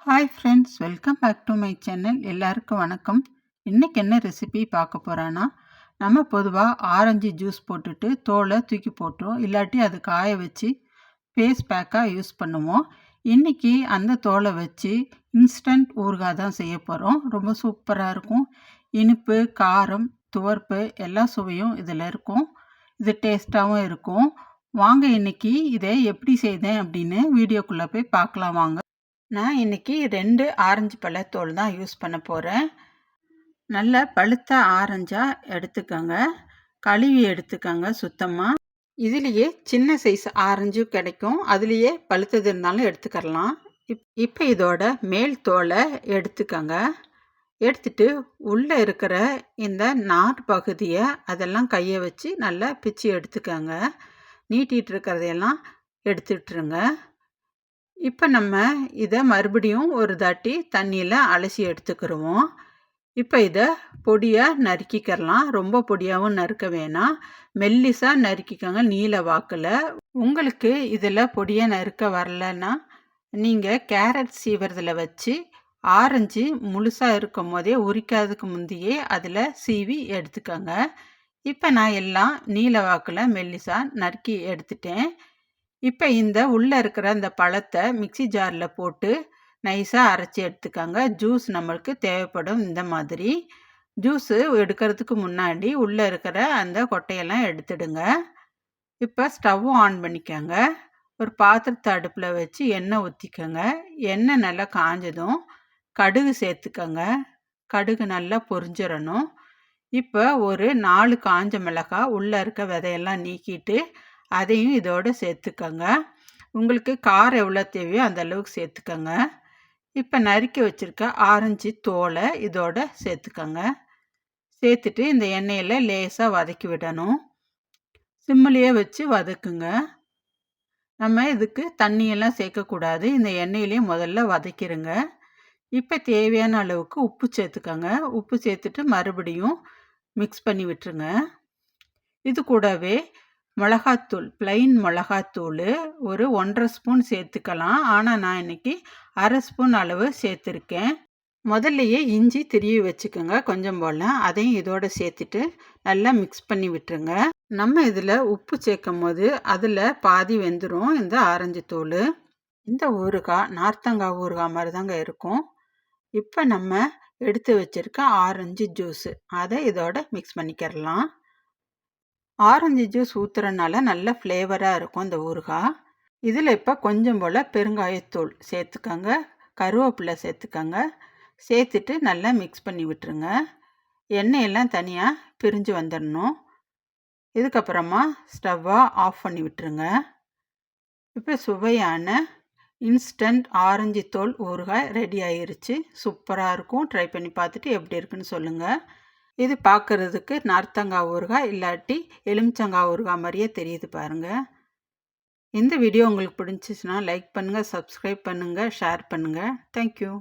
Hi friends, welcome back to my channel. எல்லாருக்கும் வணக்கம். இன்றைக்கி என்ன ரெசிபி பார்க்க போகிறோன்னா, நம்ம பொதுவாக ஆரஞ்சு ஜூஸ் போட்டுட்டு தோலை தூக்கி போட்டுரும், இல்லாட்டி அது காய வச்சு ஃபேஸ் பேக்காக யூஸ் பண்ணுவோம். இன்றைக்கி அந்த தோலை வச்சு இன்ஸ்டன்ட் ஊறுகாய் தான் செய்ய போகிறோம். ரொம்ப சூப்பராக இருக்கும். இனிப்பு, காரம், துவர்ப்பு எல்லா சுவையும் இதில் இருக்கும். இது டேஸ்ட்டாகவும் இருக்கும். வாங்க இன்றைக்கி இதை எப்படி செய்தேன் அப்படின்னு வீடியோக்குள்ளே போய் பார்க்கலாம் வாங்க. நான் இன்றைக்கி 2 ஆரஞ்சு பழத்தோல் தான் யூஸ் பண்ண போகிறேன். நல்ல பழுத்த ஆரஞ்சாக எடுத்துக்கோங்க, கழுவி எடுத்துக்கோங்க சுத்தமாக. இதுலேயே சின்ன சைஸ் ஆரஞ்சும் கிடைக்கும், அதுலேயே பழுத்தது இருந்தாலும் எடுத்துக்கலாம். இப்போ இதோட மேல் தோலை எடுத்துக்கோங்க. எடுத்துட்டு உள்ளே இருக்கிற இந்த நார் பகுதியை அதெல்லாம் கையை வச்சு நல்லா பிச்சு எடுத்துக்கோங்க. நீட்டிகிட்டு இருக்கிறதையெல்லாம் எடுத்துட்டுருங்க. இப்போ நம்ம இதை மறுபடியும் ஒரு தாட்டி தண்ணியில் அலசி எடுத்துக்கிடுவோம். இப்போ இதை பொடியாக நறுக்கிக்கிறலாம். ரொம்ப பொடியாகவும் நறுக்க வேணாம், மெல்லிசாக நறுக்கிக்கோங்க நீல வாக்கில். உங்களுக்கு இதில் பொடியாக நறுக்க வரலன்னா நீங்கள் கேரட் சீவுறதில் வச்சு ஆரஞ்சு முழுசாக இருக்கும் போதே உரிக்காததுக்கு முந்தையே அதில் சீவி எடுத்துக்கோங்க. இப்போ நான் எல்லாம் நீல வாக்கில் மெல்லிசாக நறுக்கி எடுத்துட்டேன். இப்போ இந்த உள்ளே இருக்கிற அந்த பழத்தை மிக்சி ஜாரில் போட்டு நைஸாக அரைச்சி எடுத்துக்கோங்க. ஜூஸ் நம்மளுக்கு தேவைப்படும். இந்த மாதிரி ஜூஸு எடுக்கிறதுக்கு முன்னாடி உள்ளே இருக்கிற அந்த கொட்டையெல்லாம் எடுத்துடுங்க. இப்போ ஸ்டவ்வும் ஆன் பண்ணிக்கோங்க. ஒரு பாத்திரத்தை அடுப்பில் வச்சு எண்ணெய் ஊற்றிக்கோங்க. எண்ணெய் நல்லா காஞ்சதும் கடுகு சேர்த்துக்கோங்க. கடுகு நல்லா பொரிஞ்சிடணும். இப்போ ஒரு 4 காஞ்ச மிளகாய் உள்ளே இருக்க விதையெல்லாம் நீக்கிட்டு அதையும் இதோடு சேர்த்துக்கோங்க. உங்களுக்கு காரம் எவ்வளோ தேவையோ அந்த அளவுக்கு சேர்த்துக்கோங்க. இப்போ நறுக்கி வச்சுருக்க ஆரஞ்சு தோலை இதோட சேர்த்துக்கோங்க. சேர்த்துட்டு இந்த எண்ணெயில் லேசாக வதக்கி விடணும். சிம்மிலேயே வச்சு வதக்குங்க. நம்ம இதுக்கு தண்ணியெல்லாம் சேர்க்கக்கூடாது, இந்த எண்ணெயிலேயே முதல்ல வதக்கிடுங்க. இப்போ தேவையான அளவுக்கு உப்பு சேர்த்துக்கோங்க. உப்பு சேர்த்துட்டு மறுபடியும் மிக்ஸ் பண்ணி விட்டுருங்க. இது கூடவே மிளகாத்தூள், ப்ளைன் மிளகாத்தூள் ஒரு 1½ ஸ்பூன் சேர்த்துக்கலாம். ஆனால் நான் இன்றைக்கி 1/2 ஸ்பூன் அளவு சேர்த்துருக்கேன். முதல்லையே இஞ்சி திருவி வச்சுக்கோங்க கொஞ்சம் போல், அதையும் இதோடு சேர்த்துட்டு நல்லா மிக்ஸ் பண்ணி விட்டுருங்க. நம்ம இதில் உப்பு சேர்க்கும் போது அதில் பாதி வெந்துடும் இந்த ஆரஞ்சு தூள். இந்த ஊறுகாய் நார்த்தங்காய் ஊறுகாய் மாதிரி தாங்க இருக்கும். இப்போ நம்ம எடுத்து வச்சுருக்க ஆரஞ்சு ஜூஸு அதை இதோட மிக்ஸ் பண்ணிக்கிறலாம். ஆரஞ்சு ஜூஸ் ஊற்றுறனால நல்ல ஃப்ளேவராக இருக்கும் இந்த ஊறுகாய். இதில் இப்போ கொஞ்சம் போல் பெருங்காயத்தூள் சேர்த்துக்கோங்க, கருவேப்பிலை சேர்த்துக்கோங்க. சேர்த்துட்டு நல்லா மிக்ஸ் பண்ணி விட்டுருங்க. எண்ணெயெல்லாம் தனியாக பிரிஞ்சு வந்துடணும். இதுக்கப்புறமா ஸ்டவ்வை ஆஃப் பண்ணி விட்டுருங்க. இப்போ சுவையான இன்ஸ்டன்ட் ஆரஞ்சு தோல் ஊறுகாய் ரெடி ஆயிருச்சு. சூப்பராக இருக்கும். ட்ரை பண்ணி பார்த்துட்டு எப்படி இருக்குன்னு சொல்லுங்கள். இது பார்க்குறதுக்கு நார்த்தங்காய் ஊறுகாய் இல்லாட்டி எலுமிச்சங்காய் ஊறுகாய் மாதிரியே தெரியுது பாருங்கள். இந்த வீடியோ உங்களுக்கு பிடிச்சிச்சுன்னா லைக் பண்ணுங்கள், சப்ஸ்கிரைப் பண்ணுங்கள், ஷேர் பண்ணுங்கள். தேங்க்யூ.